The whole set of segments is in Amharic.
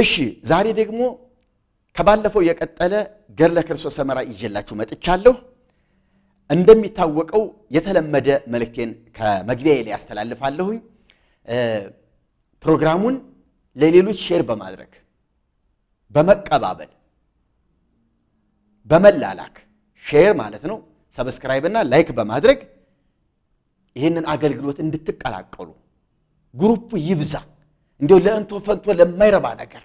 እሺ ዛሬ ደግሞ ከባለፈው የቀጠለ ገድለ ክርስቶስ ሰምራ ይዤላችሁ መጥቻለሁ። እንደሚታወቀው የተለመደ መልእክቴን ከመግቢያዬ ላይ ያስተላልፋለሁኝ። ፕሮግራሙን ለሌሎች ሼር በማድረግ በመቀባበል በመላላክ ሼር ማለት ነው፣ ሰብስክራይብ እና ላይክ በማድረግ ይህንን አገልግሎት እንድትቀላቀሉ ግሩፑ ይብዛ። እንዲሁ ለእንቶ ፈንቶ ለማይረባ ነገር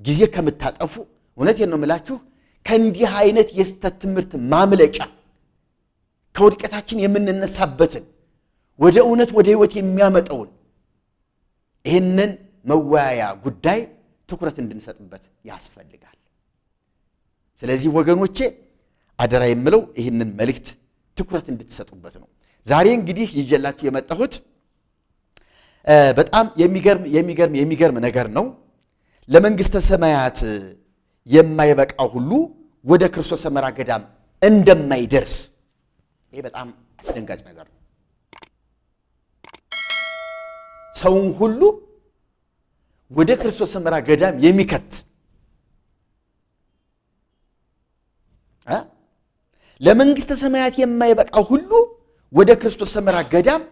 ጊዜ ከምታጠፉ እውነቴን ነው የምላችሁ ከእንዲህ አይነት የስተት ትምህርት ማምለጫ ከውድቀታችን የምንነሳበትን ወደ እውነት ወደ ሕይወት የሚያመጣውን ይህንን መወያያ ጉዳይ ትኩረት እንድንሰጥበት ያስፈልጋል። ስለዚህ ወገኖቼ አደራ የምለው ይህንን መልእክት ትኩረት እንድትሰጡበት ነው። ዛሬ እንግዲህ ይዤላችሁ የመጣሁት በጣም የሚገርም ነገር ነው። ለመንግስተ ሰማያት የማይበቃው ሁሉ ወደ ክርስቶስ ሰምራ ገዳም እንደማይደርስ፣ ይሄ በጣም አስደንጋጭ ነገር ነው። ሰውን ሁሉ ወደ ክርስቶስ ሰምራ ገዳም የሚከት ለመንግስተ ሰማያት የማይበቃው ሁሉ ወደ ክርስቶስ ሰምራ ገዳም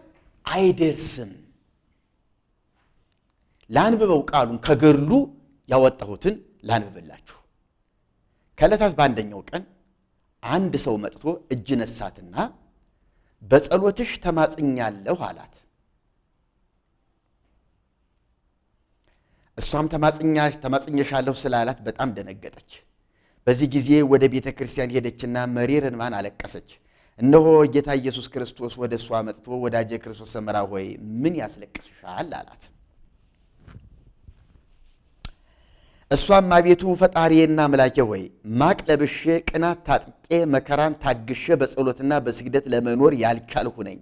አይደርስም። ላንብበው፣ ቃሉን ከገድሉ ያወጣሁትን ላንብብላችሁ። ከዕለታት በአንደኛው ቀን አንድ ሰው መጥቶ እጅ ነሳትና በጸሎትሽ ተማጽኛለሁ አላት። እሷም ተማጽኘሻለሁ ስላላት በጣም ደነገጠች። በዚህ ጊዜ ወደ ቤተ ክርስቲያን ሄደችና መሪር እንባን አለቀሰች። እነሆ ጌታ ኢየሱስ ክርስቶስ ወደ እሷ መጥቶ ወዳጄ ክርስቶስ ሰምራ ሆይ ምን ያስለቅስሻል አላት። እሷም አቤቱ ፈጣሪዬና አምላኬ ሆይ ማቅ ለብሼ ቅናት ታጥቄ መከራን ታግሼ በጸሎትና በስግደት ለመኖር ያልቻልሁ ነኝ።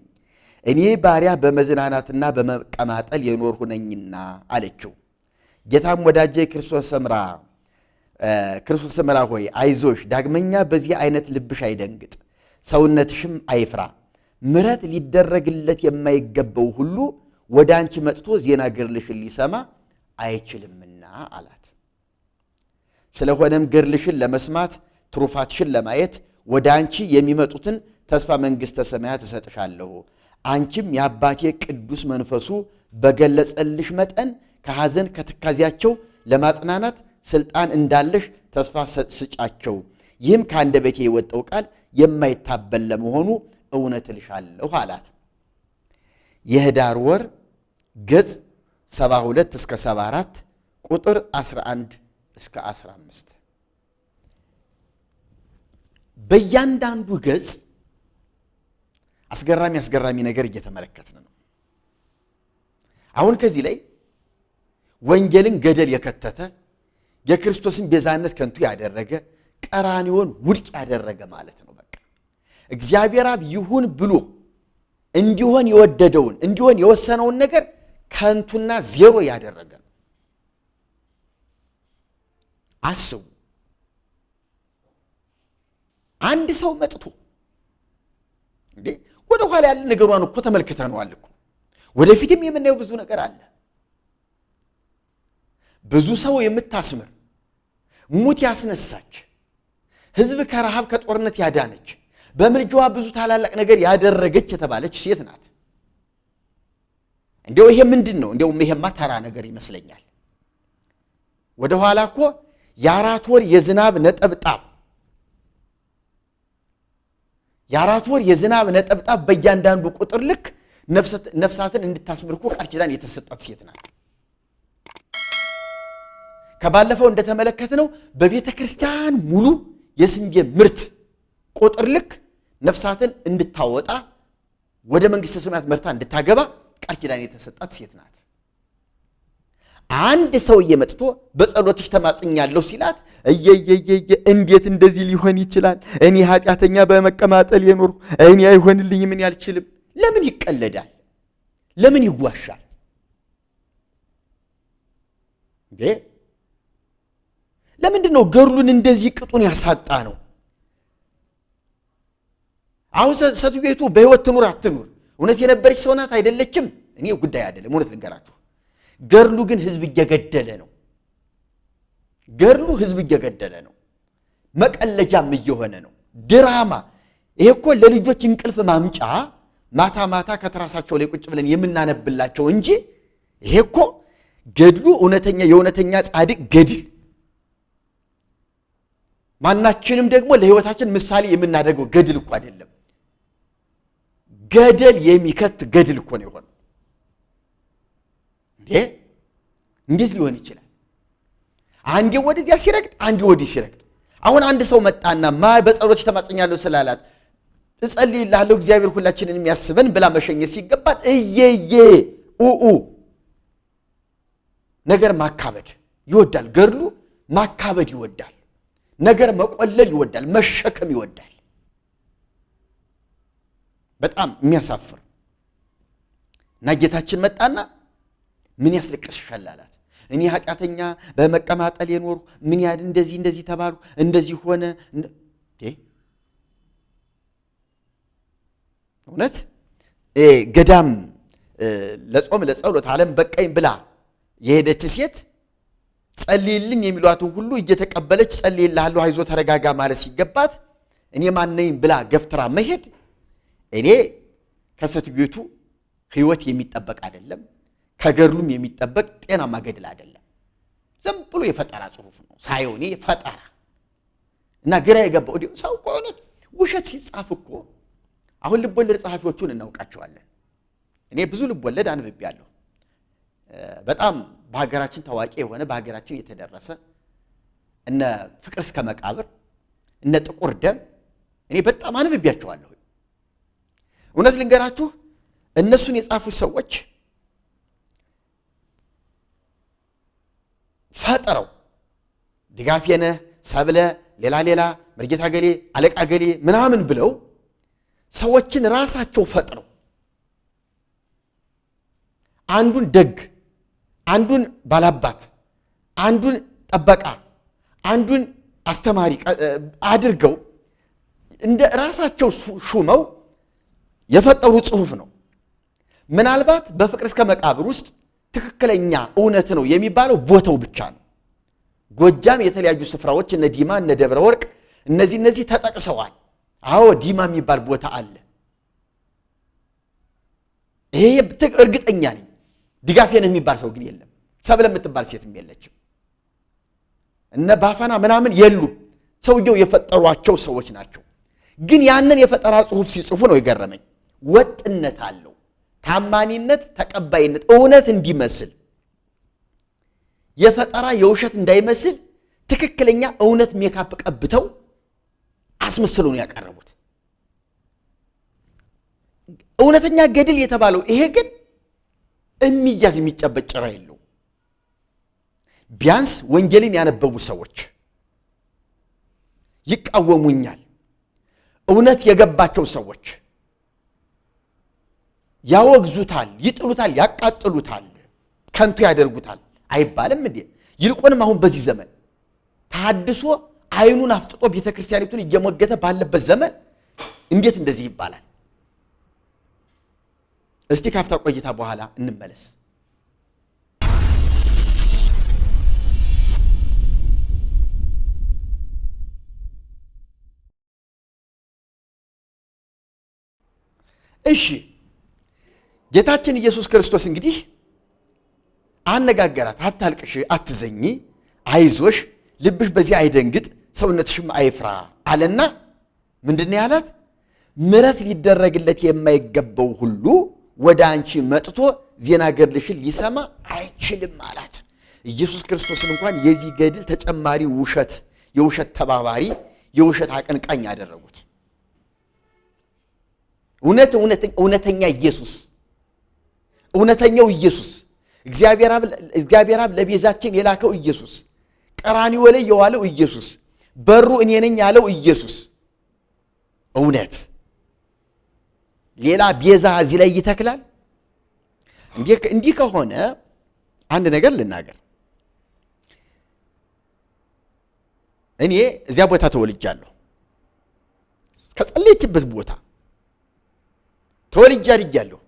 እኔ ባሪያ በመዝናናትና በመቀማጠል የኖርሁ ነኝና አለችው። ጌታም ወዳጄ ክርስቶስ ሰምራ ሆይ አይዞሽ፣ ዳግመኛ በዚህ አይነት ልብሽ አይደንግጥ፣ ሰውነትሽም አይፍራ። ምሕረት ሊደረግለት የማይገባው ሁሉ ወደ አንቺ መጥቶ ዜና ገድልሽን ሊሰማ አይችልምና አላት። ስለሆነም ገድልሽን ለመስማት ትሩፋትሽን ለማየት ወደ አንቺ የሚመጡትን ተስፋ መንግሥተ ሰማያት እሰጥሻለሁ። አንቺም የአባቴ ቅዱስ መንፈሱ በገለጸልሽ መጠን ከሐዘን ከትካዜያቸው ለማጽናናት ሥልጣን እንዳለሽ ተስፋ ስጫቸው። ይህም ከአንደበቴ የወጣው ቃል የማይታበል ለመሆኑ እውነት እልሻለሁ አላት። የኅዳር ወር ገጽ 72 እስከ 74 ቁጥር 11 እስከ 15 በእያንዳንዱ ገጽ አስገራሚ ነገር እየተመለከትን ነው። አሁን ከዚህ ላይ ወንጌልን ገደል የከተተ የክርስቶስን ቤዛነት ከንቱ ያደረገ ቀራንዮን ውድቅ ያደረገ ማለት ነው። በቃ እግዚአብሔር አብ ይሁን ብሎ እንዲሆን የወደደውን እንዲሆን የወሰነውን ነገር ከንቱና ዜሮ ያደረገ ነው። አስቡ፣ አንድ ሰው መጥቶ እንዴ ወደ ኋላ ያለ ነገሯን እኮ ተመልክተነዋል እኮ ወደፊትም የምናየው ብዙ ነገር አለ። ብዙ ሰው የምታስምር፣ ሙት ያስነሳች፣ ሕዝብ ከረሃብ ከጦርነት ያዳነች፣ በምልጃዋ ብዙ ታላላቅ ነገር ያደረገች የተባለች ሴት ናት። እንዲያው ይሄ ምንድን ነው? እንዲያውም ይሄማ ተራ ነገር ይመስለኛል። ወደ ኋላ እኮ የአራት ወር የዝናብ ነጠብጣብ በእያንዳንዱ ቁጥር ልክ ነፍሳትን እንድታስምር እኮ ቃል ኪዳን የተሰጣት ሴት ናት። ከባለፈው እንደተመለከትነው በቤተ ክርስቲያን ሙሉ የስንዴ ምርት ቁጥር ልክ ነፍሳትን እንድታወጣ ወደ መንግሥተ ሰማያት መርታ እንድታገባ ቃል ኪዳን የተሰጣት ሴት ናት። አንድ ሰውዬ መጥቶ በጸሎትሽ ተማጽኛለሁ ሲላት እንዴት እንደዚህ ሊሆን ይችላል? እኔ ኃጢአተኛ በመቀማጠል የኖርኩ እኔ አይሆንልኝ፣ ምን ያልችልም። ለምን ይቀለዳል? ለምን ይዋሻል? እንዴ ለምንድን ነው ገድሉን እንደዚህ ቅጡን ያሳጣ ነው? አሁን ሴትየቱ በሕይወት ትኑር አትኑር፣ እውነት የነበረች ሰው ናት አይደለችም፣ እኔ ጉዳይ አይደለም። እውነት ልንገራችሁ፣ ገድሉ ግን ሕዝብ እየገደለ ነው። ገድሉ ህዝብ እየገደለ ነው። መቀለጃም እየሆነ ነው። ድራማ። ይሄ እኮ ለልጆች እንቅልፍ ማምጫ ማታ ማታ ከትራሳቸው ላይ ቁጭ ብለን የምናነብላቸው እንጂ ይሄ እኮ ገድሉ የእውነተኛ ጻድቅ ገድል፣ ማናችንም ደግሞ ለህይወታችን ምሳሌ የምናደርገው ገድል እኮ አይደለም። ገደል የሚከት ገድል እኮ ነው የሆነው። እንዴት ሊሆን ይችላል? አንዴ ወደዚያ ሲረግጥ፣ አንዴ ወዲህ ሲረግጥ። አሁን አንድ ሰው መጣና በጸሎት ተማጽኛለሁ ስላላት እጸልይልሃለሁ እግዚአብሔር ሁላችንን የሚያስበን ብላ መሸኘት ሲገባት እየየ ኡኡ ነገር ማካበድ ይወዳል። ገድሉ ማካበድ ይወዳል። ነገር መቆለል ይወዳል። መሸከም ይወዳል። በጣም የሚያሳፍር እና ጌታችን መጣና ምን ያስለቅስሻል አላት። እኔ ኃጢአተኛ በመቀማጠል የኖሩ ምን ያህል እንደዚህ ተባሉ፣ እንደዚህ ሆነ። እውነት ገዳም ለጾም ለጸሎት ዓለም በቃኝ ብላ የሄደች ሴት ጸልይልኝ የሚሏትን ሁሉ እየተቀበለች ጸልይልሃለሁ አይዞ ተረጋጋ ማለት ሲገባት እኔ ማነኝ ብላ ገፍትራ መሄድ እኔ ከሴትዮቱ ሕይወት የሚጠበቅ አይደለም፣ ከገድሉም የሚጠበቅ ጤናማ ገድል አይደለም። ዝም ብሎ የፈጠራ ጽሑፍ ነው ሳይሆን እኔ ፈጠራ እና ግራ የገባው ሰው ከሆነ ውሸት ሲጻፍ እኮ አሁን ልቦለድ ጸሐፊዎቹን እናውቃቸዋለን። እኔ ብዙ ልቦለድ አንብቤያለሁ። በጣም በሀገራችን ታዋቂ የሆነ በሀገራችን የተደረሰ እነ ፍቅር እስከ መቃብር፣ እነ ጥቁር ደም እኔ በጣም አንብቤያቸዋለሁ። እውነት ልንገራችሁ እነሱን የጻፉ ሰዎች ፈጥረው ድጋፌነ ሰብለ ሌላ መርጌታ ገሌ አለቃ ገሌ ምናምን ብለው ሰዎችን ራሳቸው ፈጥረው አንዱን ደግ፣ አንዱን ባላባት፣ አንዱን ጠበቃ፣ አንዱን አስተማሪ አድርገው እንደ ራሳቸው ሹመው የፈጠሩ ጽሑፍ ነው። ምናልባት በፍቅር እስከ መቃብር ውስጥ ትክክለኛ እውነት ነው የሚባለው ቦታው ብቻ ነው። ጎጃም የተለያዩ ስፍራዎች እነ ዲማ እነ ደብረ ወርቅ እነዚህ ተጠቅሰዋል። አዎ ዲማ የሚባል ቦታ አለ። ይሄ እርግጠኛ ነኝ። ድጋፌን የሚባል ሰው ግን የለም። ሰብለ የምትባል ሴትም የለችም። እነ ባፋና ምናምን የሉ። ሰውየው የፈጠሯቸው ሰዎች ናቸው። ግን ያንን የፈጠራ ጽሑፍ ሲጽፉ ነው የገረመኝ። ወጥነት አለው፣ ታማኒነት፣ ተቀባይነት፣ እውነት እንዲመስል የፈጠራ የውሸት እንዳይመስል ትክክለኛ እውነት ሜካፕ ቀብተው አስመስለው ነው ያቀረቡት። እውነተኛ ገድል የተባለው ይሄ ግን የሚያዝ የሚጨበጥ ጭራ የለው። ቢያንስ ወንጌልን ያነበቡ ሰዎች ይቃወሙኛል፣ እውነት የገባቸው ሰዎች ያወግዙታል፣ ይጥሉታል፣ ያቃጥሉታል፣ ከንቱ ያደርጉታል አይባልም እንዴ? ይልቁንም አሁን በዚህ ዘመን ታድሶ አይኑን አፍጥጦ ቤተክርስቲያኒቱን እየሞገተ ባለበት ዘመን እንዴት እንደዚህ ይባላል? እስቲ ካፍታ ቆይታ በኋላ እንመለስ። እሺ ጌታችን ኢየሱስ ክርስቶስ እንግዲህ አነጋገራት። አታልቅሽ፣ አትዘኚ፣ አይዞሽ፣ ልብሽ በዚህ አይደንግጥ፣ ሰውነትሽም አይፍራ አለና ምንድን ያላት? ምሕረት ሊደረግለት የማይገባው ሁሉ ወደ አንቺ መጥቶ ዜና ገድልሽን ሊሰማ አይችልም አላት። ኢየሱስ ክርስቶስን እንኳን የዚህ ገድል ተጨማሪ ውሸት፣ የውሸት ተባባሪ፣ የውሸት አቀንቃኝ ያደረጉት እውነተኛ ኢየሱስ፣ እውነተኛው ኢየሱስ፣ እግዚአብሔር አብ ለቤዛችን የላከው ኢየሱስ፣ ቀራንዮ ላይ የዋለው ኢየሱስ፣ በሩ እኔ ነኝ ያለው ኢየሱስ እውነት ሌላ ቤዛ እዚህ ላይ ይተክላል? እንዲህ ከሆነ አንድ ነገር ልናገር። እኔ እዚያ ቦታ ተወልጃለሁ። ከጸለየችበት ቦታ ተወልጄ አድጌያለሁ።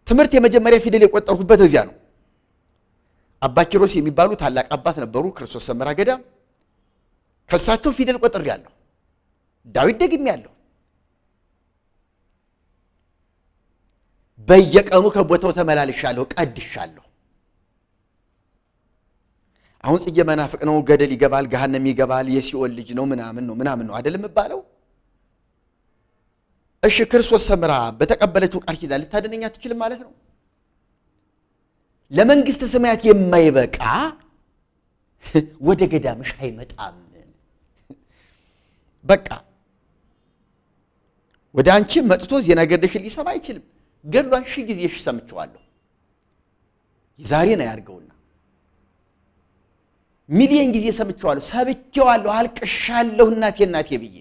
ትምህርት የመጀመሪያ ፊደል የቆጠርኩበት እዚያ ነው። አባ ኪሮስ የሚባሉ ታላቅ አባት ነበሩ ክርስቶስ ሰምራ ገዳም። ከሳቸው ፊደል ቆጥሬያለሁ፣ ዳዊት ደግሜያለሁ። በየቀኑ ከቦታው ተመላልሻለሁ፣ ቀድሻለሁ። አሁን ጽጌ መናፍቅ ነው፣ ገደል ይገባል፣ ገሃነም ይገባል፣ የሲኦል ልጅ ነው ምናምን ነው አይደለም የሚባለው? እሺ ክርስቶስ ሰምራ በተቀበለችው ቃል ኪዳን ልታድነኝ አትችልም ማለት ነው? ለመንግስተ ሰማያት የማይበቃ ወደ ገዳምሽ አይመጣም። በቃ ወደ አንቺ መጥቶ ዜና ገድልሽን ሊሰማ አይችልም። ገድሏን ሺህ ጊዜ ሰምቼዋለሁ። ዛሬ ነው ያርገውና ሚሊዮን ጊዜ ሰምቼዋለሁ፣ ሰብኬዋለሁ፣ አልቅሻለሁ እናቴ ብዬ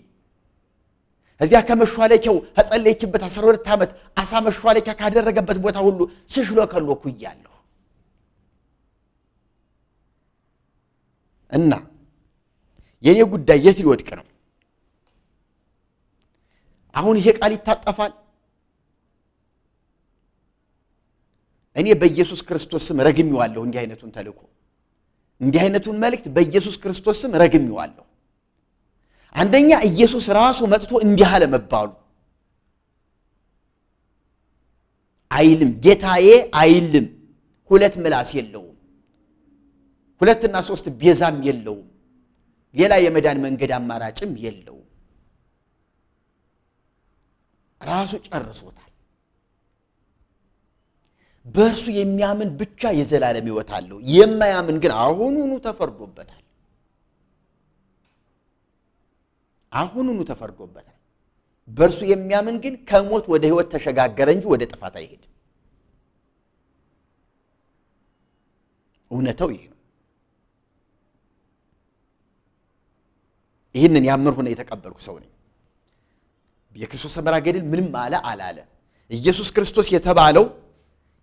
እዚያ ከመሿለኪያው ጸለየችበት 12 ዓመት አሳ መሿለኪያ ካደረገበት ቦታ ሁሉ ስሽሎከሎኩ እያለሁ እና የኔ ጉዳይ የት ሊወድቅ ነው? አሁን ይሄ ቃል ይታጠፋል? እኔ በኢየሱስ ክርስቶስ ስም ረግሜዋለሁ። እንዲህ አይነቱን ተልእኮ እንዲህ አይነቱን መልእክት በኢየሱስ ክርስቶስ ስም ረግሜዋለሁ። አንደኛ ኢየሱስ ራሱ መጥቶ እንዲህ አለ መባሉ አይልም፣ ጌታዬ አይልም። ሁለት ምላስ የለውም፣ ሁለትና ሶስት ቤዛም የለውም፣ ሌላ የመዳን መንገድ አማራጭም የለውም። ራሱ ጨርሶታል። በእርሱ የሚያምን ብቻ የዘላለም ሕይወት አለው፣ የማያምን ግን አሁኑኑ ተፈርዶበታል። አሁኑኑ ተፈርዶበታል። በእርሱ የሚያምን ግን ከሞት ወደ ሕይወት ተሸጋገረ እንጂ ወደ ጥፋት አይሄድም። እውነታው ይሄ ነው። ይህንን ያምር ሆነ የተቀበልኩ ሰው ነኝ። የክርስቶስ ሰምራ ገድል ምንም አለ አላለ ኢየሱስ ክርስቶስ የተባለው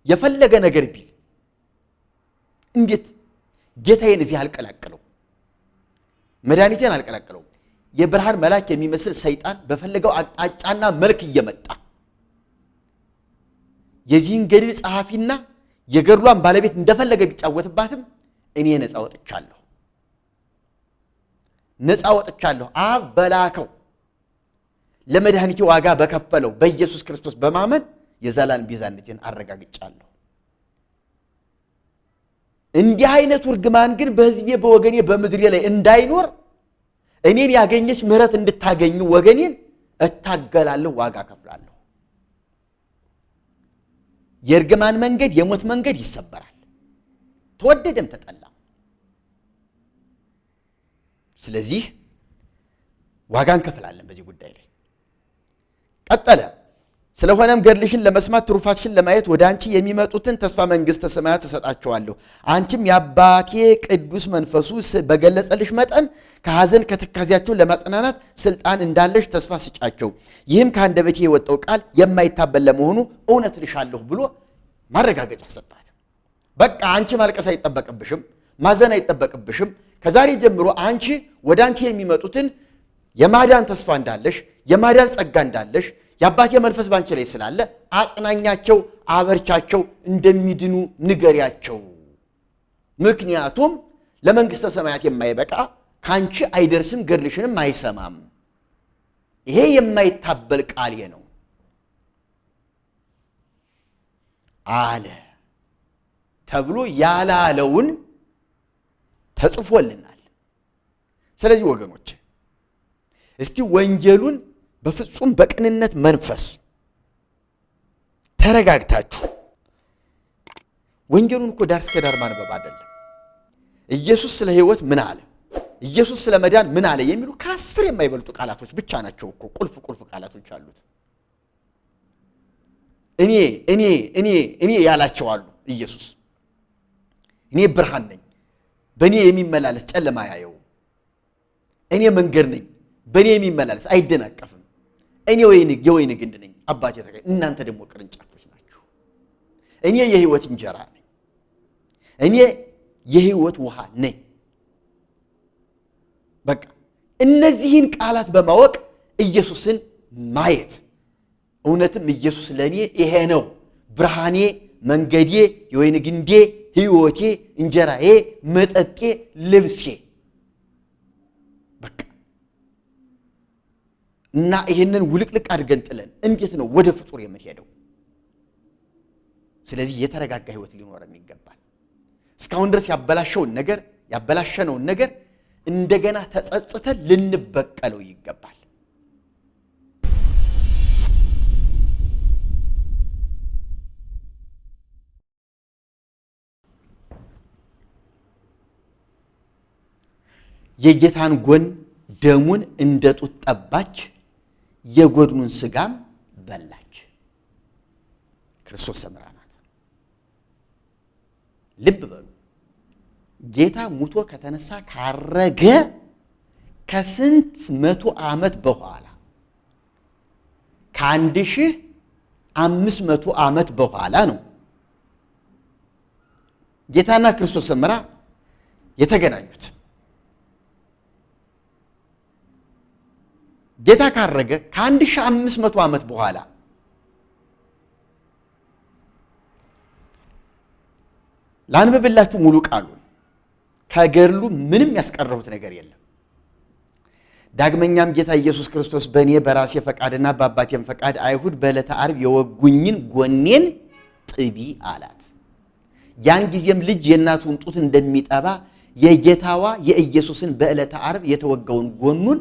የፈለገ ነገር ቢል እንዴት ጌታዬን እዚህ አልቀላቀለው፣ መድኃኒቴን አልቀላቀለው። የብርሃን መልአክ የሚመስል ሰይጣን በፈለገው አቅጣጫና መልክ እየመጣ የዚህን ገድል ጸሐፊና የገድሏን ባለቤት እንደፈለገ ቢጫወትባትም እኔ ነፃ ወጥቻለሁ። ነፃ ወጥቻለሁ። አብ በላከው ለመድኃኒቴ ዋጋ በከፈለው በኢየሱስ ክርስቶስ በማመን የዘላለም ቤዛነቴን አረጋግጫለሁ። እንዲህ አይነቱ እርግማን ግን በሕዝቤ በወገኔ በምድሬ ላይ እንዳይኖር እኔን ያገኘች ምሕረት እንድታገኙ ወገኔን እታገላለሁ፣ ዋጋ ከፍላለሁ። የእርግማን መንገድ የሞት መንገድ ይሰበራል፣ ተወደደም ተጠላ። ስለዚህ ዋጋ እንከፍላለን በዚህ ጉዳይ ላይ። ቀጠለ። ስለሆነም ገድልሽን ለመስማት ትሩፋትሽን ለማየት ወደ አንቺ የሚመጡትን ተስፋ መንግሥተ ሰማያት እሰጣቸዋለሁ። አንቺም የአባቴ ቅዱስ መንፈሱ በገለጸልሽ መጠን ከሐዘን ከትካዜያቸው ለማጽናናት ስልጣን እንዳለሽ ተስፋ ስጫቸው። ይህም ከአንደበቴ የወጣው ቃል የማይታበል ለመሆኑ እውነት ልሻለሁ ብሎ ማረጋገጫ ሰጣት። በቃ አንቺ ማልቀስ አይጠበቅብሽም፣ ማዘን አይጠበቅብሽም። ከዛሬ ጀምሮ አንቺ ወደ አንቺ የሚመጡትን የማዳን ተስፋ እንዳለሽ፣ የማዳን ጸጋ እንዳለሽ የአባቴ መንፈስ ባንቺ ላይ ስላለ አጽናኛቸው፣ አበርቻቸው፣ እንደሚድኑ ንገሪያቸው። ምክንያቱም ለመንግሥተ ሰማያት የማይበቃ ካንቺ አይደርስም፣ ገድልሽንም አይሰማም። ይሄ የማይታበል ቃል ነው አለ ተብሎ ያላለውን ተጽፎልናል። ስለዚህ ወገኖች እስቲ ወንጌሉን በፍጹም በቅንነት መንፈስ ተረጋግታችሁ ወንጌሉን እኮ ዳር እስከ ዳር ማንበብ አይደለም። ኢየሱስ ስለ ሕይወት ምን አለ፣ ኢየሱስ ስለ መዳን ምን አለ የሚሉ ከ10 የማይበልጡ ቃላቶች ብቻ ናቸው እኮ ቁልፍ ቃላቶች አሉት። እኔ ያላቸው አሉ። ኢየሱስ እኔ ብርሃን ነኝ፣ በእኔ የሚመላለስ ጨለማ አያየውም። እኔ መንገድ ነኝ፣ በእኔ የሚመላለስ አይደናቀፍም። እኔ የወይን ግንድ ነኝ፣ አባቴ ተቀኝ፣ እናንተ ደግሞ ቅርንጫፎች ናችሁ። እኔ የሕይወት እንጀራ ነኝ፣ እኔ የሕይወት ውሃ ነኝ። በቃ እነዚህን ቃላት በማወቅ ኢየሱስን ማየት፣ እውነትም ኢየሱስ ለእኔ ይሄ ነው ብርሃኔ፣ መንገዴ፣ የወይን ግንዴ፣ ሕይወቴ፣ እንጀራዬ፣ መጠጤ፣ ልብሴ በቃ እና ይሄንን ውልቅልቅ አድርገን ጥለን እንዴት ነው ወደ ፍጡር የምንሄደው? ስለዚህ የተረጋጋ ሕይወት ሊኖረን ይገባል። እስካሁን ድረስ ያበላሸነውን ነገር እንደገና ተጸጽተን ልንበቀለው ይገባል። የጌታን ጎን ደሙን እንደ ጡት ጠባች፣ የጎድኑን ሥጋም በላች። ክርስቶስ ሰምራ ናት። ልብ በሉ። ጌታ ሙቶ ከተነሳ ካረገ ከስንት መቶ ዓመት በኋላ ከ1500 ዓመት በኋላ ነው ጌታና ክርስቶስ ሰምራ የተገናኙት። ጌታ ካረገ ከ1500 ዓመት በኋላ ላንብብላችሁ ሙሉ ቃሉን። ከገድሉ ምንም ያስቀረሁት ነገር የለም። ዳግመኛም ጌታ ኢየሱስ ክርስቶስ በእኔ በራሴ ፈቃድና በአባቴም ፈቃድ አይሁድ በዕለተ ዓርብ የወጉኝን ጎኔን ጥቢ አላት። ያን ጊዜም ልጅ የእናቱን ጡት እንደሚጠባ የጌታዋ የኢየሱስን በዕለተ ዓርብ የተወጋውን ጎኑን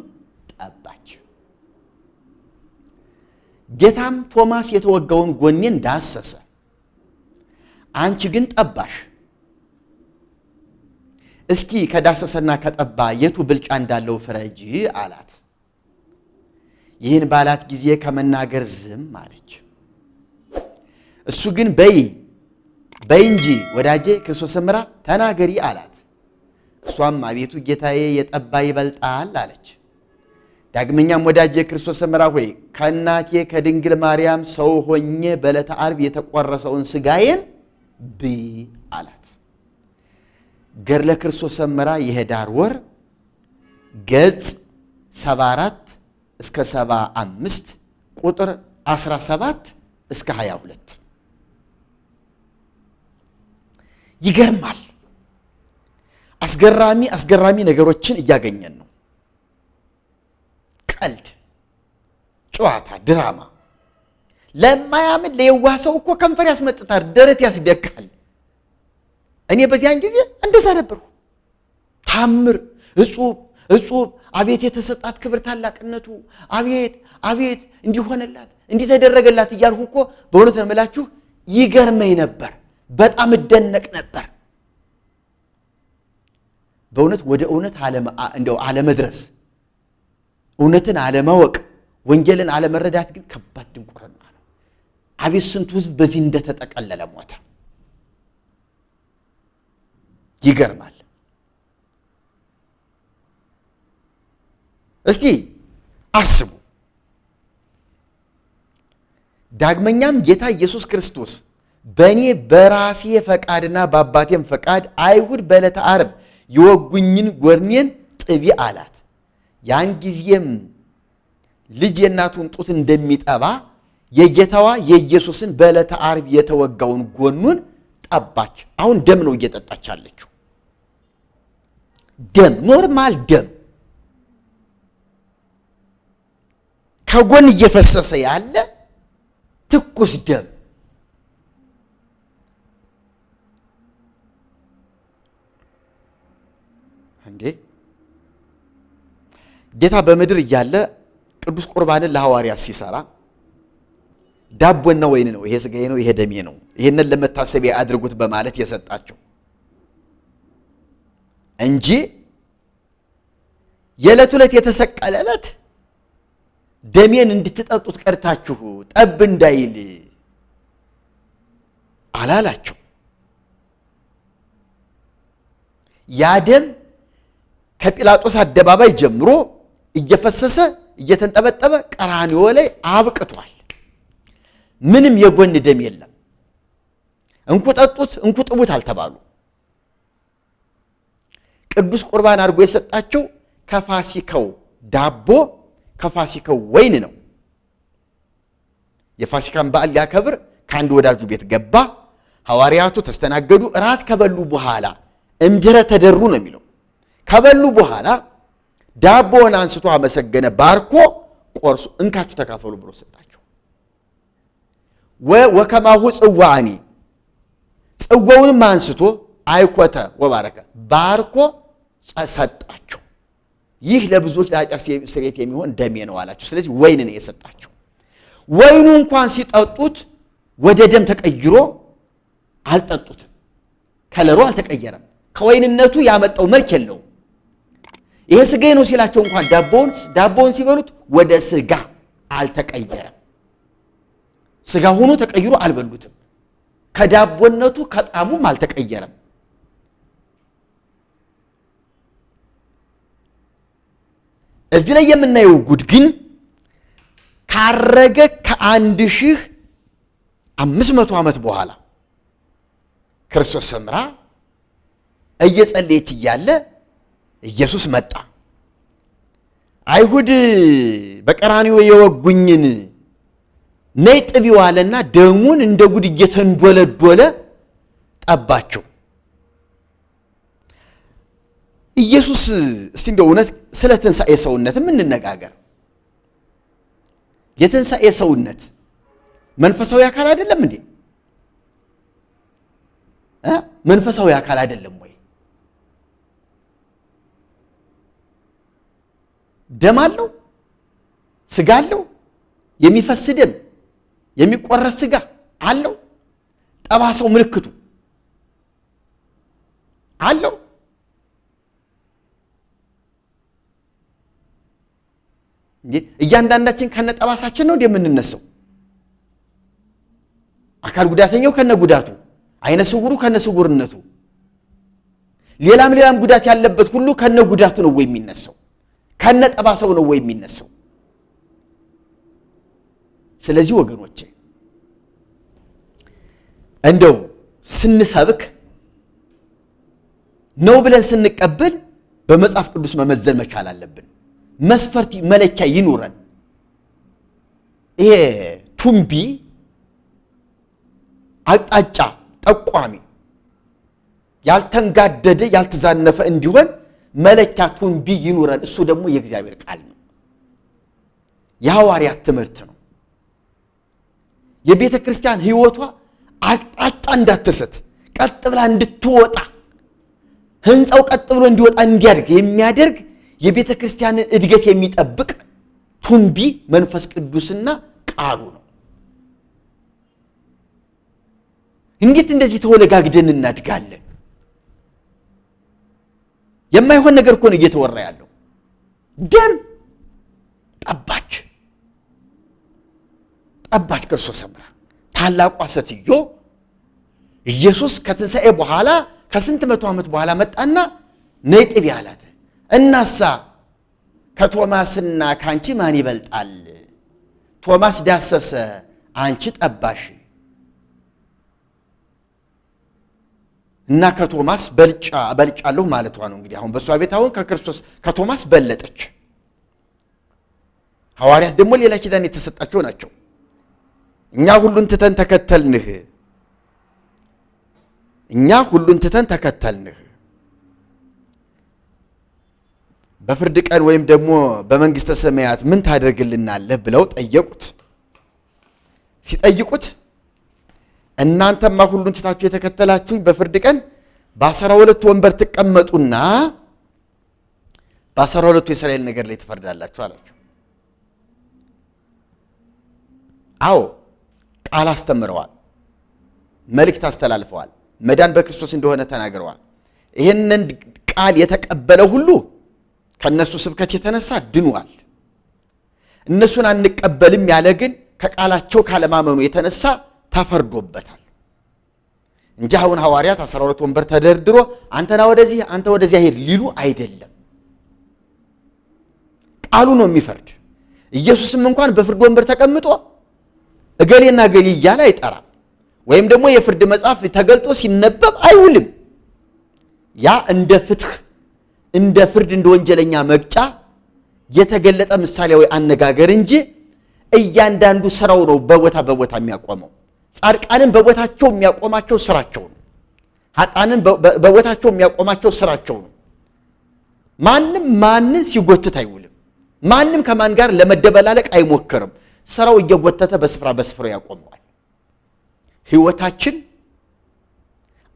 ጠባች። ጌታም ቶማስ የተወጋውን ጎኔን ዳሰሰ። አንቺ ግን ጠባሽ፣ እስኪ ከዳሰሰና ከጠባ የቱ ብልጫ እንዳለው ፍረጂ አላት። ይህን ባላት ጊዜ ከመናገር ዝም አለች። እሱ ግን በይ እንጂ ወዳጄ ክርስቶስ ሰምራ ተናገሪ አላት። እሷም አቤቱ ጌታዬ የጠባ ይበልጣል አለች። ዳግመኛም ወዳጄ ክርስቶስ ሰምራ ሆይ ከእናቴ ከድንግል ማርያም ሰው ሆኜ በዕለተ ዓርብ የተቆረሰውን ሥጋዬን ብይ አላት። ገድለ ክርስቶስ ሰምራ የኅዳር ወር ገጽ 74 እስከ 75 ቁጥር 17 እስከ 22። ይገርማል። አስገራሚ ነገሮችን እያገኘን ነው። ቀልድ፣ ጨዋታ፣ ድራማ። ለማያምን ለየዋህ ሰው እኮ ከንፈር ያስመጥታል፣ ደረት ያስደካል። እኔ በዚያን ጊዜ እንደዛ ነበርኩ። ታምር፣ እጹብ፣ አቤት የተሰጣት ክብር ታላቅነቱ፣ አቤት እንዲሆነላት እንዲተደረገላት እያልኩ እኮ በእውነት ነው የምላችሁ ይገርመኝ ነበር። በጣም እደነቅ ነበር። በእውነት ወደ እውነት እንደው አለመድረስ፣ እውነትን አለማወቅ፣ ወንጌልን አለመረዳት ግን ከባድ ድንቁርና ነው። አቤት ስንቱ ሕዝብ በዚህ እንደተጠቀለለ ሞተ። ይገርማል። እስኪ አስቡ። ዳግመኛም ጌታ ኢየሱስ ክርስቶስ በእኔ በራሴ ፈቃድና በአባቴም ፈቃድ አይሁድ በዕለተ ዓርብ የወጉኝን ጎኔን ጥቢ አላት። ያን ጊዜም ልጅ የእናቱን ጡት እንደሚጠባ የጌታዋ የኢየሱስን በዕለተ ዓርብ የተወጋውን ጎኑን ጠባች። አሁን ደም ነው እየጠጣች አለችው። ደም፣ ኖርማል ደም ከጎን እየፈሰሰ ያለ ትኩስ ደም። እንዴ! ጌታ በምድር እያለ ቅዱስ ቁርባንን ለሐዋርያት ሲሰራ ዳቦና ወይን ነው፣ ይሄ ሥጋዬ ነው፣ ይሄ ደሜ ነው፣ ይሄንን ለመታሰቢያ አድርጉት በማለት የሰጣቸው እንጂ የዕለት ዕለት የተሰቀለ ዕለት ደሜን እንድትጠጡት ቀርታችሁ ጠብ እንዳይል አላላቸው። ያ ደም ከጲላጦስ አደባባይ ጀምሮ እየፈሰሰ እየተንጠበጠበ ቀራንዮ ላይ አብቅቷል። ምንም የጎን ደም የለም። እንኩ ጠጡት፣ እንኩ ጥቡት አልተባሉ። ቅዱስ ቁርባን አድርጎ የሰጣቸው ከፋሲካው ዳቦ ከፋሲካው ወይን ነው። የፋሲካን በዓል ሊያከብር ከአንድ ወዳጁ ቤት ገባ። ሐዋርያቱ ተስተናገዱ። እራት ከበሉ በኋላ እምድኅረ ተደሩ ነው የሚለው። ከበሉ በኋላ ዳቦውን አንስቶ አመሰገነ፣ ባርኮ ቆርሶ እንካችሁ ተካፈሉ ብሎ ሰጣቸው። ወከማሁ ጽዋዕኒ ጽዋውንም አንስቶ አይኮተ ወባረከ ባርኮ ሰጣቸው። ይህ ለብዙዎች ለኃጢአት ስርየት የሚሆን ደሜ ነው አላቸው። ስለዚህ ወይን ነው የሰጣቸው። ወይኑ እንኳን ሲጠጡት ወደ ደም ተቀይሮ አልጠጡትም። ከለሩ አልተቀየረም። ከወይንነቱ ያመጣው መልክ የለውም። ይሄ ሥጋዬ ነው ሲላቸው እንኳን ዳቦውን ሲበሉት ወደ ሥጋ አልተቀየረም። ሥጋ ሆኖ ተቀይሮ አልበሉትም። ከዳቦነቱ ከጣሙም አልተቀየረም። እዚህ ላይ የምናየው ጉድ ግን ካረገ ከ1500 ዓመት በኋላ ክርስቶስ ሰምራ እየጸለየች እያለ ኢየሱስ መጣ። አይሁድ በቀራንዮ የወጉኝን ነይ ጥቢው አለና ደሙን እንደ ጉድ እየተንዶለዶለ ጠባቸው። ኢየሱስ እስቲ እንደው እውነት ስለ ትንሣኤ ሰውነትም እንነጋገር። የትንሣኤ ሰውነት መንፈሳዊ አካል አይደለም እንዴ? መንፈሳዊ አካል አይደለም ወይ? ደም አለው፣ ሥጋ አለው፣ የሚፈስ ደም፣ የሚቆረስ ሥጋ አለው። ጠባሳው ምልክቱ አለው። እያንዳንዳችን ከነጠባሳችን ነው እንደምንነሳው። አካል ጉዳተኛው ከነጉዳቱ፣ አይነ ስውሩ ከነስውርነቱ፣ ሌላም ጉዳት ያለበት ሁሉ ከነጉዳቱ ነው ወይ የሚነሳው? ከነጠባሳው ነው ወይ የሚነሳው? ስለዚህ ወገኖቼ እንደው ስንሰብክ ነው ብለን ስንቀበል በመጽሐፍ ቅዱስ መመዘን መቻል አለብን። መስፈርት መለኪያ ይኑረን። ይሄ ቱምቢ አቅጣጫ ጠቋሚ ያልተንጋደደ ያልተዛነፈ እንዲሆን መለኪያ ቱምቢ ይኑረን። እሱ ደግሞ የእግዚአብሔር ቃል ነው፣ የሐዋርያት ትምህርት ነው። የቤተ ክርስቲያን ሕይወቷ አቅጣጫ እንዳትስት ቀጥ ብላ እንድትወጣ ህንፃው ቀጥ ብሎ እንዲወጣ እንዲያድግ የሚያደርግ የቤተ ክርስቲያንን እድገት የሚጠብቅ ቱምቢ መንፈስ ቅዱስና ቃሉ ነው። እንዴት እንደዚህ ተወለጋግደን እናድጋለን? የማይሆን ነገር እኮ ነው እየተወራ ያለው። ደም ጠባች ክርስቶስ ሰምራ። ታላቋ ሴትዮ ኢየሱስ ከትንሣኤ በኋላ ከስንት መቶ ዓመት በኋላ መጣና ነይ ጥቢ አላት። እናሳ ከቶማስና ካንቺ ማን ይበልጣል? ቶማስ ዳሰሰ፣ አንቺ ጠባሽ እና ከቶማስ በልጫለሁ ማለቷ ነው። እንግዲህ አሁን በሷ ቤት አሁን ከቶማስ በለጠች። ሐዋርያት ደግሞ ሌላ ኪዳን የተሰጣቸው ናቸው። እኛ ሁሉን ትተን ተከተልንህ በፍርድ ቀን ወይም ደግሞ በመንግስተ ሰማያት ምን ታደርግልናለህ ብለው ጠየቁት። ሲጠይቁት እናንተማ ሁሉን ትታችሁ የተከተላችሁኝ በፍርድ ቀን በ12 ወንበር ትቀመጡና በ12 የእስራኤል ነገር ላይ ትፈርዳላችሁ አላቸው። አዎ ቃል አስተምረዋል፣ መልእክት አስተላልፈዋል፣ መዳን በክርስቶስ እንደሆነ ተናግረዋል። ይህንን ቃል የተቀበለው ሁሉ ከነሱ ስብከት የተነሳ ድኗል። እነሱን አንቀበልም ያለ ግን ከቃላቸው ካለማመኑ የተነሳ ተፈርዶበታል እንጂ አሁን ሐዋርያት 12 ወንበር ተደርድሮ አንተና ወደዚህ አንተ ወደዚያ ሄድ ሊሉ አይደለም። ቃሉ ነው የሚፈርድ። ኢየሱስም እንኳን በፍርድ ወንበር ተቀምጦ እገሌና እገሌ እያለ አይጠራም። ወይም ደግሞ የፍርድ መጽሐፍ ተገልጦ ሲነበብ አይውልም። ያ እንደ ፍትህ እንደ ፍርድ እንደ ወንጀለኛ መቅጫ የተገለጠ ምሳሌያዊ አነጋገር እንጂ እያንዳንዱ ስራው ነው በቦታ የሚያቆመው። ጻድቃንን በቦታቸው የሚያቆማቸው ስራቸው ነው። ኃጥአንን በቦታቸው የሚያቆማቸው ስራቸው ነው። ማንም ማንን ሲጎትት አይውልም። ማንም ከማን ጋር ለመደበላለቅ አይሞክርም። ስራው እየጎተተ በስፍራው ያቆመዋል። ህይወታችን፣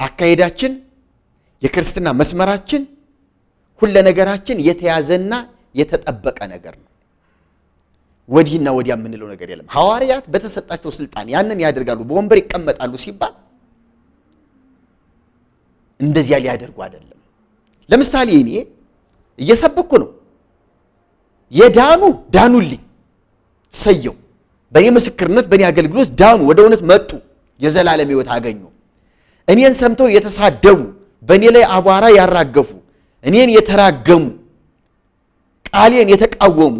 አካሄዳችን፣ የክርስትና መስመራችን፣ ሁሉ ነገራችን የተያዘና የተጠበቀ ነገር ነው። ወዲህና ወዲያ የምንለው ነገር የለም። ሐዋርያት በተሰጣቸው ስልጣን ያንን ያደርጋሉ፣ በወንበር ይቀመጣሉ ሲባል እንደዚያ ሊያደርጉ አይደለም። ለምሳሌ እኔ እየሰበኩ ነው። የዳኑ ዳኑልኝ፣ ሰየው፣ በእኔ ምስክርነት በእኔ አገልግሎት ዳኑ፣ ወደ እውነት መጡ፣ የዘላለም ሕይወት አገኙ። እኔን ሰምተው የተሳደቡ፣ በእኔ ላይ አቧራ ያራገፉ፣ እኔን የተራገሙ፣ ቃሌን የተቃወሙ፣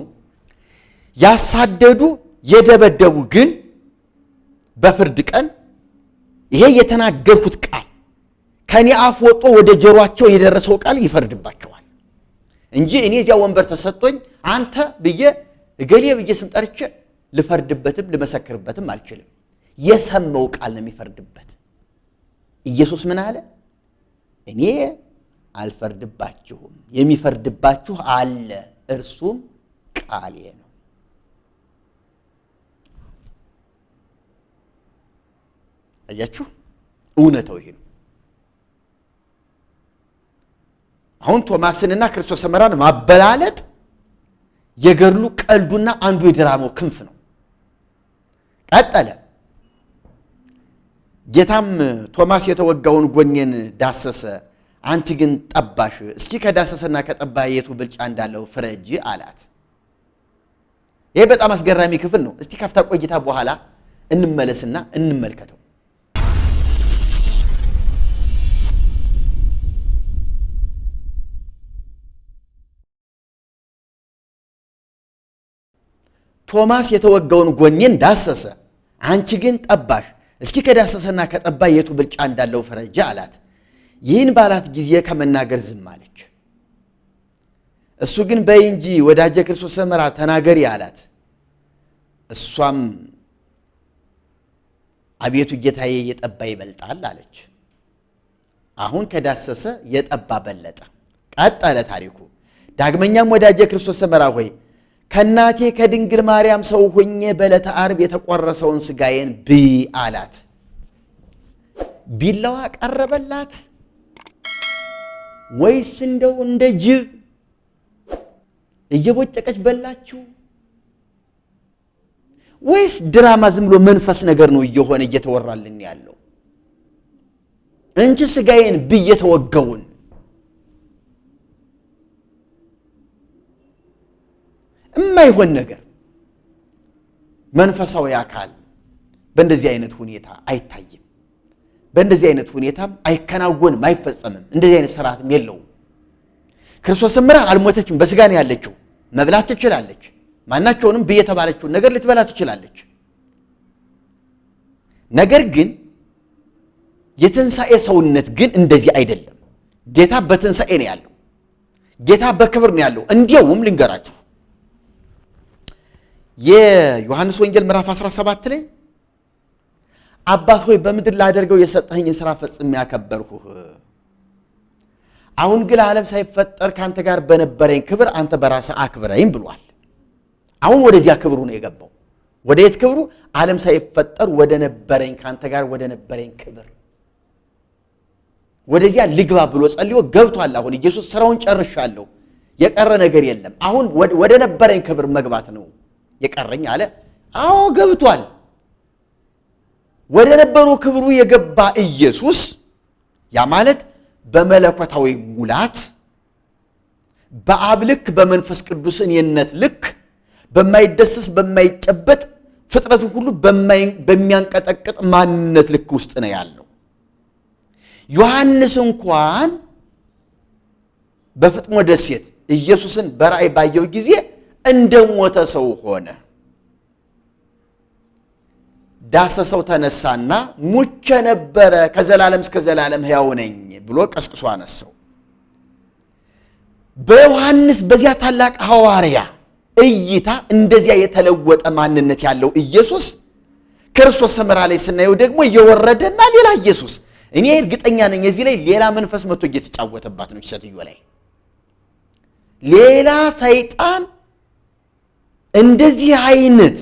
ያሳደዱ፣ የደበደቡ ግን በፍርድ ቀን ይሄ የተናገርኩት ቃል ከኔ አፍ ወጥቶ ወደ ጆሮአቸው የደረሰው ቃል ይፈርድባቸዋል እንጂ እኔ እዚያ ወንበር ተሰጥቶኝ አንተ ብዬ እገሌ ብዬ ስም ጠርቼ ልፈርድበትም ልመሰክርበትም አልችልም። የሰማው ቃል ነው የሚፈርድበት። ኢየሱስ ምን አለ? እኔ አልፈርድባችሁም፣ የሚፈርድባችሁ አለ፣ እርሱም ቃሌ ነው። አያችሁ፣ እውነታው ይሄ ነው። አሁን ቶማስንና ክርስቶስ ሰምራን ማበላለጥ የገድሉ ቀልዱና አንዱ የድራማው ክንፍ ነው። ቀጠለ። ጌታም ቶማስ የተወጋውን ጎኔን ዳሰሰ፣ አንቺ ግን ጠባሽ፣ እስኪ ከዳሰሰና ከጠባ የቱ ብልጫ እንዳለው ፍረጂ አላት። ይሄ በጣም አስገራሚ ክፍል ነው። እስቲ ከፍታ ቆይታ በኋላ እንመለስና እንመልከተው። ቶማስ የተወጋውን ጎኔን ዳሰሰ፣ አንቺ ግን ጠባሽ፣ እስኪ ከዳሰሰና ከጠባ የቱ ብልጫ እንዳለው ፍረጂ አላት። ይህን ባላት ጊዜ ከመናገር ዝም አለች። እሱ ግን በይ እንጂ ወዳጄ ክርስቶስ ሰምራ ተናገሪ አላት። እሷም አቤቱ ጌታዬ የጠባ ይበልጣል አለች። አሁን ከዳሰሰ የጠባ በለጠ። ቀጠለ ታሪኩ። ዳግመኛም ወዳጄ ክርስቶስ ሰምራ ሆይ ከእናቴ ከድንግል ማርያም ሰው ሆኜ በዕለተ ዓርብ የተቆረሰውን ሥጋዬን ብይ አላት። ቢላዋ ቀረበላት ወይስ እንደው እንደ ጅብ እየቦጨቀች በላችሁ? ወይስ ድራማ ዝም ብሎ መንፈስ ነገር ነው እየሆነ እየተወራልን ያለው እንጂ ሥጋዬን ብይ የተወጋውን? የማይሆን ነገር መንፈሳዊ አካል በእንደዚህ አይነት ሁኔታ አይታይም። በእንደዚህ አይነት ሁኔታም አይከናወንም፣ አይፈጸምም። እንደዚህ አይነት ስርዓትም የለውም። ክርስቶስ ሰምራ አልሞተችም፣ በስጋ ነው ያለችው። መብላት ትችላለች። ማናቸውንም ብዬ የተባለችውን ነገር ልትበላ ትችላለች። ነገር ግን የትንሣኤ ሰውነት ግን እንደዚህ አይደለም። ጌታ በትንሣኤ ነው ያለው። ጌታ በክብር ነው ያለው። እንዲያውም ልንገራችሁ የዮሐንስ ወንጌል ምዕራፍ 17 ላይ አባት ሆይ በምድር ላደርገው የሰጠኸኝን ሥራ ፈጽሜ ያከበርሁህ፣ አሁን ግን ዓለም ሳይፈጠር ካንተ ጋር በነበረኝ ክብር አንተ በራስህ አክብረኝ ብሏል። አሁን ወደዚያ ክብሩ ነው የገባው። ወደ የት ክብሩ? ዓለም ሳይፈጠር ወደ ነበረኝ ካንተ ጋር ወደ ነበረኝ ክብር ወደዚያ ልግባ ብሎ ጸልዮ ገብቷል። አሁን ኢየሱስ ሥራውን ጨርሻለሁ፣ የቀረ ነገር የለም፣ አሁን ወደ ነበረኝ ክብር መግባት ነው የቀረኝ አለ። አዎ ገብቷል። ወደ ነበሩ ክብሩ የገባ ኢየሱስ ያ ማለት በመለኮታዊ ሙላት በአብ ልክ በመንፈስ ቅዱስ እኔነት ልክ በማይደሰስ በማይጨበጥ ፍጥረቱ ሁሉ በሚያንቀጠቅጥ ማንነት ልክ ውስጥ ነው ያለው። ዮሐንስ እንኳን በፍጥሞ ደሴት ኢየሱስን በራእይ ባየው ጊዜ እንደሞተ ሰው ሆነ። ዳሰሰው፣ ተነሳና ሙቼ ነበረ ከዘላለም እስከ ዘላለም ሕያው ነኝ ብሎ ቀስቅሶ አነሳው። በዮሐንስ በዚያ ታላቅ ሐዋርያ እይታ እንደዚያ የተለወጠ ማንነት ያለው ኢየሱስ ክርስቶስ ሰምራ ላይ ስናየው ደግሞ እየወረደና ሌላ ኢየሱስ እኔ እርግጠኛ ነኝ እዚህ ላይ ሌላ መንፈስ መጥቶ እየተጫወተባት ነው ሴትዮ ላይ ሌላ ሰይጣን እንደዚህ አይነት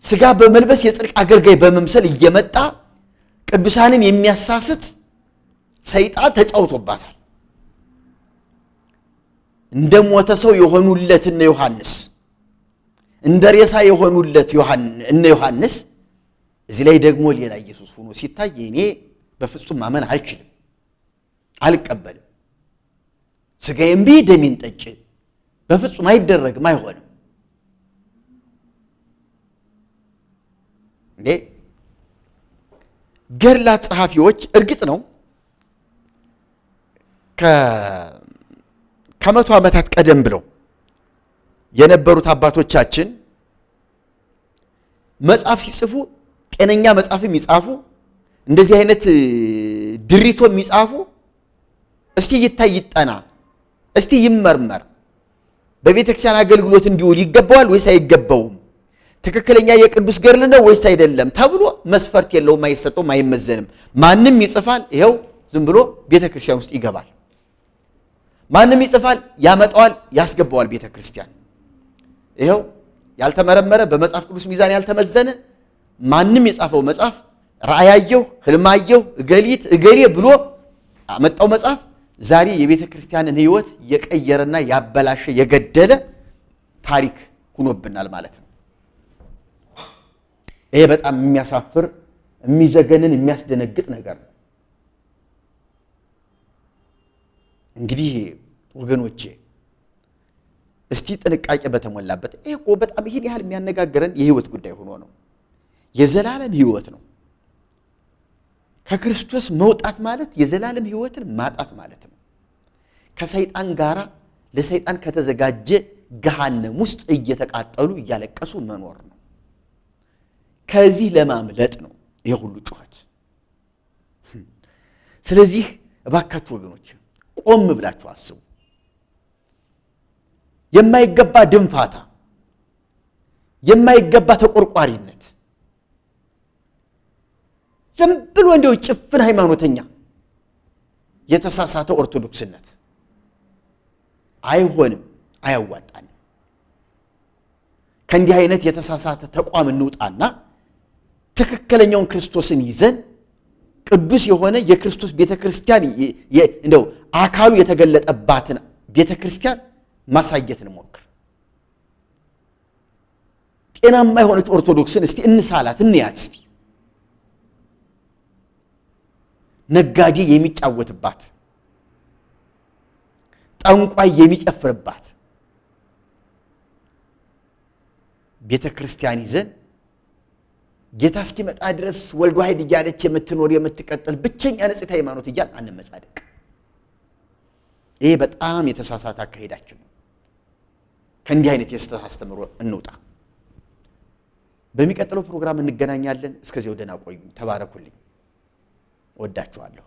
ስጋ በመልበስ የጽድቅ አገልጋይ በመምሰል እየመጣ ቅዱሳንን የሚያሳስት ሰይጣን ተጫውቶባታል። እንደሞተ ሰው የሆኑለት እነ ዮሐንስ እንደ ሬሳ የሆኑለት እነ ዮሐንስ እዚህ ላይ ደግሞ ሌላ ኢየሱስ ሆኖ ሲታይ እኔ በፍጹም ማመን አልችልም፣ አልቀበልም። ስጋዬን ብይ ደሜን ጠጪ በፍጹም አይደረግም፣ አይሆንም። እንዴ ገድላት ጸሐፊዎች እርግጥ ነው ከመቶ ዓመታት ቀደም ብለው የነበሩት አባቶቻችን መጽሐፍ ሲጽፉ ጤነኛ መጽሐፍም ይጻፉ እንደዚህ አይነት ድሪቶ የሚጻፉ እስቲ ይታይ ይጠና እስቲ ይመርመር በቤተ ክርስቲያን አገልግሎት እንዲውል ይገባዋል ወይስ አይገባውም ትክክለኛ የቅዱስ ገድል ነው ወይስ አይደለም ተብሎ መስፈርት የለውም፣ አይሰጠውም፣ አይመዘንም። ማንም ይጽፋል፣ ይሄው ዝም ብሎ ቤተ ክርስቲያን ውስጥ ይገባል። ማንም ይጽፋል፣ ያመጣዋል፣ ያስገባዋል ቤተ ክርስቲያን። ይሄው ያልተመረመረ በመጽሐፍ ቅዱስ ሚዛን ያልተመዘነ ማንም የጻፈው መጽሐፍ ራእያየው ህልማየው እገሊት እገሌ ብሎ አመጣው መጽሐፍ ዛሬ የቤተ ክርስቲያንን ሕይወት የቀየረና ያበላሸ የገደለ ታሪክ ሆኖብናል ማለት ነው። ይሄ በጣም የሚያሳፍር የሚዘገንን የሚያስደነግጥ ነገር ነው። እንግዲህ ወገኖቼ እስቲ ጥንቃቄ በተሞላበት ይሄ እኮ በጣም ይሄን ያህል የሚያነጋግረን የህይወት ጉዳይ ሆኖ ነው። የዘላለም ህይወት ነው። ከክርስቶስ መውጣት ማለት የዘላለም ህይወትን ማጣት ማለት ነው። ከሰይጣን ጋራ ለሰይጣን ከተዘጋጀ ገሃነም ውስጥ እየተቃጠሉ እያለቀሱ መኖር ነው። ከዚህ ለማምለጥ ነው ይሄ ሁሉ ጩኸት። ስለዚህ እባካችሁ ወገኖች ቆም ብላችሁ አስቡ። የማይገባ ድንፋታ፣ የማይገባ ተቆርቋሪነት፣ ዝም ብሎ እንደው ጭፍን ሃይማኖተኛ የተሳሳተ ኦርቶዶክስነት አይሆንም፣ አያዋጣንም። ከእንዲህ አይነት የተሳሳተ ተቋም እንውጣና ትክክለኛውን ክርስቶስን ይዘን ቅዱስ የሆነ የክርስቶስ ቤተክርስቲያን እንደው አካሉ የተገለጠባትን ቤተክርስቲያን ማሳየት እንሞክር። ጤናማ የሆነች ኦርቶዶክስን እስቲ እንሳላት፣ እንያት እስቲ። ነጋዴ የሚጫወትባት፣ ጠንቋይ የሚጨፍርባት ቤተክርስቲያን ይዘን ጌታ እስኪመጣ ድረስ ወልድ ዋሕድ እያለች የምትኖር የምትቀጥል ብቸኛ ንጽሕት ሃይማኖት እያል አንመጻደቅ። ይሄ በጣም የተሳሳተ አካሄዳችን ነው። ከእንዲህ አይነት የስተት አስተምሮ እንውጣ። በሚቀጥለው ፕሮግራም እንገናኛለን። እስከዚያው ደህና ቆዩኝ። ተባረኩልኝ። ወዳችኋለሁ።